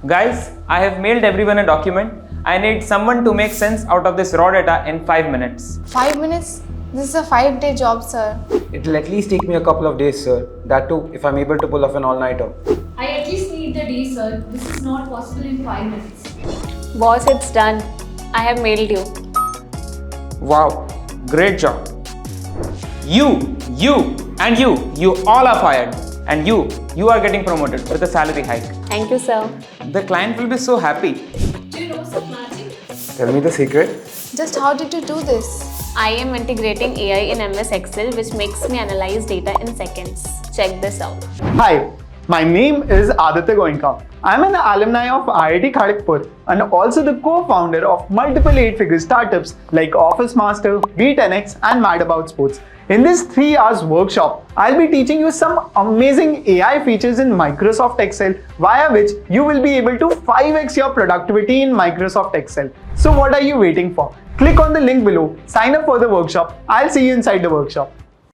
Guys, I have mailed everyone a document. I need someone to make sense out of this raw data in 5 minutes. 5 minutes? This is a 5-day job, sir. It'll at least take me a couple of days, sir. That too, if I'm able to pull off an all-nighter. I at least need the day, sir. This is not possible in 5 minutes. Boss, it's done. I have mailed you. Wow, great job. You and you all are fired. And you are getting promoted with a salary hike. Thank you, sir. The client will be so happy. Do you know some magic? Tell me the secret. Just how did you do this? I am integrating AI in MS Excel, which makes me analyze data in seconds. Check this out. Hi, my name is Aditya Goenka. I'm an alumni of IIT Kharagpur and also the co-founder of multiple 8-figure startups like Office Master, B10X and Mad About Sports. In this 3 hours workshop, I'll be teaching you some amazing AI features in Microsoft Excel via which you will be able to 5x your productivity in Microsoft Excel. So what are you waiting for? Click on the link below, sign up for the workshop. I'll see you inside the workshop.